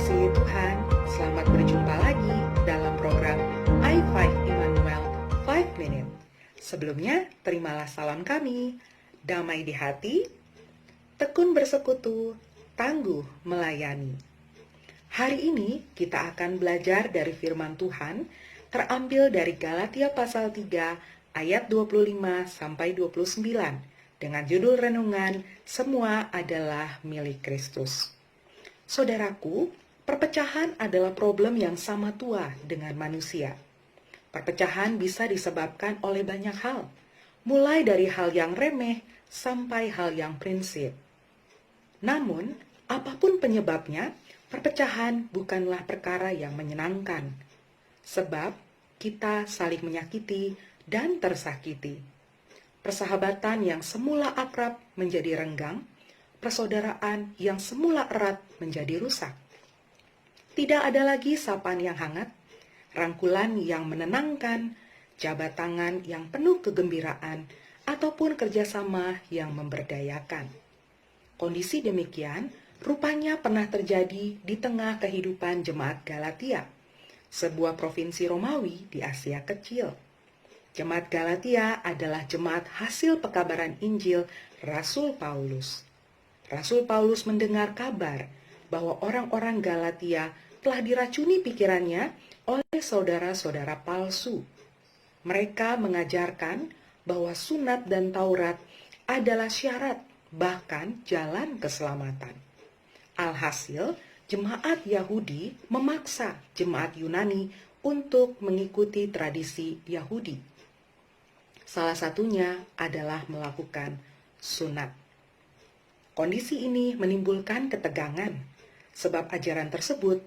dikasihi Tuhan, selamat berjumpa lagi dalam program I5 Immanuel 5 Minute. Sebelumnya, terimalah salam kami, damai di hati, tekun bersekutu, tangguh melayani. Hari ini kita akan belajar dari firman Tuhan, terambil dari Galatia pasal 3 ayat 25 sampai 29, dengan judul renungan, Semua adalah milik Kristus. Saudaraku, perpecahan adalah problem yang sama tua dengan manusia. Perpecahan bisa disebabkan oleh banyak hal, mulai dari hal yang remeh sampai hal yang prinsip. Namun, apapun penyebabnya, perpecahan bukanlah perkara yang menyenangkan, sebab kita saling menyakiti dan tersakiti. Persahabatan yang semula akrab menjadi renggang, persaudaraan yang semula erat menjadi rusak. Tidak ada lagi sapaan yang hangat, rangkulan yang menenangkan, jabat tangan yang penuh kegembiraan, ataupun kerjasama yang memberdayakan. Kondisi demikian rupanya pernah terjadi di tengah kehidupan jemaat Galatia, sebuah provinsi Romawi di Asia Kecil. Jemaat Galatia adalah jemaat hasil pekabaran Injil Rasul Paulus. Rasul Paulus mendengar kabar bahwa orang-orang Galatia telah diracuni pikirannya oleh saudara-saudara palsu. Mereka mengajarkan bahwa sunat dan Taurat adalah syarat, bahkan jalan keselamatan. Alhasil, jemaat Yahudi memaksa jemaat Yunani untuk mengikuti tradisi Yahudi. Salah satunya adalah melakukan sunat. Kondisi ini menimbulkan ketegangan, sebab ajaran tersebut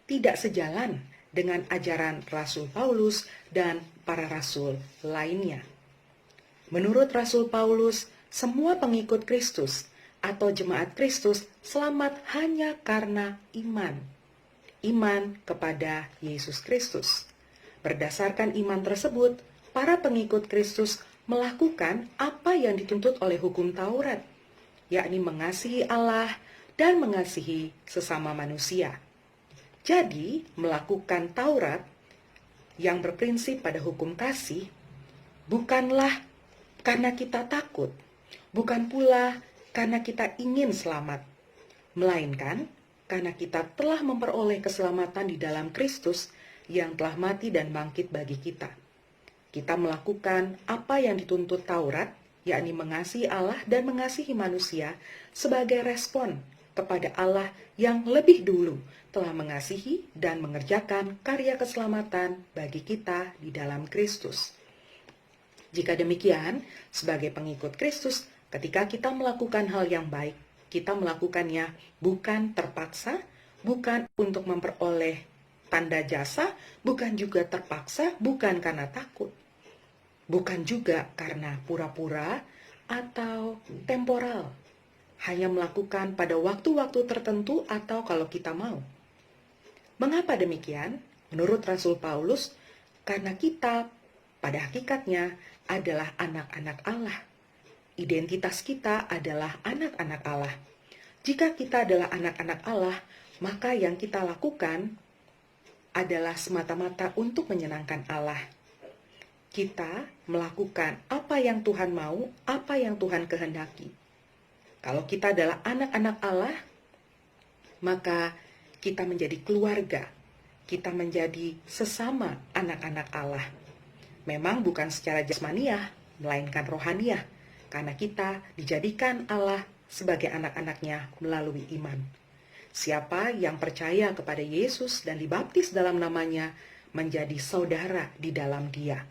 tidak sejalan dengan ajaran Rasul Paulus dan para rasul lainnya. Menurut Rasul Paulus, semua pengikut Kristus atau jemaat Kristus selamat hanya karena iman kepada Yesus Kristus. Berdasarkan iman tersebut, para pengikut Kristus melakukan apa yang dituntut oleh hukum Taurat, yakni mengasihi Allah dan mengasihi sesama manusia. Jadi, melakukan Taurat yang berprinsip pada hukum kasih bukanlah karena kita takut, bukan pula karena kita ingin selamat, melainkan karena kita telah memperoleh keselamatan di dalam Kristus yang telah mati dan bangkit bagi kita. Kita melakukan apa yang dituntut Taurat, yakni mengasihi Allah dan mengasihi manusia sebagai respon kepada Allah yang lebih dulu telah mengasihi dan mengerjakan karya keselamatan bagi kita di dalam Kristus. Jika demikian, sebagai pengikut Kristus, ketika kita melakukan hal yang baik, kita melakukannya bukan terpaksa, bukan untuk memperoleh tanda jasa, bukan juga terpaksa, bukan karena takut. Bukan juga karena pura-pura atau temporal, hanya melakukan pada waktu-waktu tertentu atau kalau kita mau. Mengapa demikian? Menurut Rasul Paulus, karena kita pada hakikatnya adalah anak-anak Allah. Identitas kita adalah anak-anak Allah. Jika kita adalah anak-anak Allah, maka yang kita lakukan adalah semata-mata untuk menyenangkan Allah. Kita melakukan apa yang Tuhan mau, apa yang Tuhan kehendaki. Kalau kita adalah anak-anak Allah, maka kita menjadi keluarga, kita menjadi sesama anak-anak Allah. Memang bukan secara jasmaniah, melainkan rohaniah, karena kita dijadikan Allah sebagai anak-anaknya melalui iman. Siapa yang percaya kepada Yesus dan dibaptis dalam namanya, menjadi saudara di dalam Dia.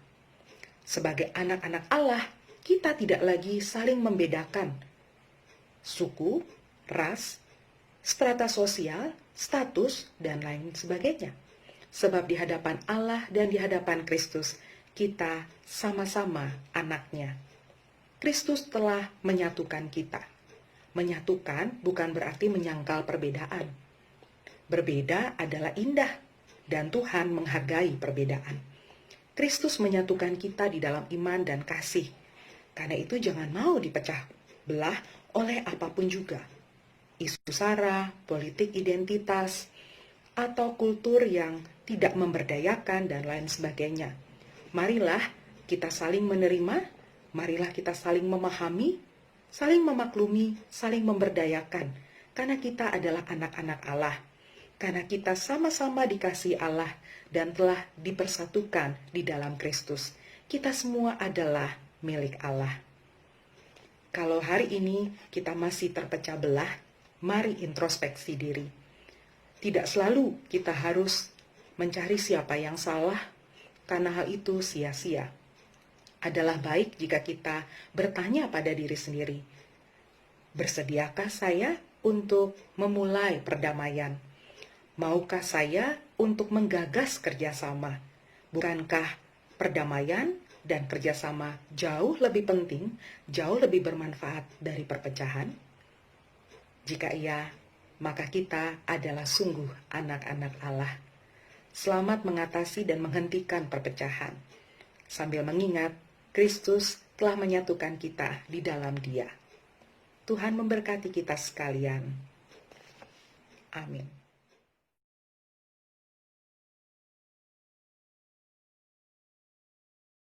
Sebagai anak-anak Allah, kita tidak lagi saling membedakan suku, ras, strata sosial, status, dan lain sebagainya. Sebab di hadapan Allah dan di hadapan Kristus, kita sama-sama anaknya. Kristus telah menyatukan kita. Menyatukan bukan berarti menyangkal perbedaan. Berbeda adalah indah, dan Tuhan menghargai perbedaan. Kristus menyatukan kita di dalam iman dan kasih. Karena itu jangan mau dipecah belah oleh apapun juga. Isu sara, politik identitas, atau kultur yang tidak memberdayakan dan lain sebagainya. Marilah kita saling menerima, marilah kita saling memahami, saling memaklumi, saling memberdayakan, karena kita adalah anak-anak Allah. Karena kita sama-sama dikasihi Allah dan telah dipersatukan di dalam Kristus. Kita semua adalah milik Allah. Kalau hari ini kita masih terpecah belah, mari introspeksi diri. Tidak selalu kita harus mencari siapa yang salah, karena hal itu sia-sia. Adalah baik jika kita bertanya pada diri sendiri, bersediakah saya untuk memulai perdamaian? Maukah saya untuk menggagas kerjasama? Bukankah perdamaian dan kerjasama jauh lebih penting, jauh lebih bermanfaat dari perpecahan? Jika iya, maka kita adalah sungguh anak-anak Allah. Selamat mengatasi dan menghentikan perpecahan, sambil mengingat Kristus telah menyatukan kita di dalam Dia. Tuhan memberkati kita sekalian. Amin.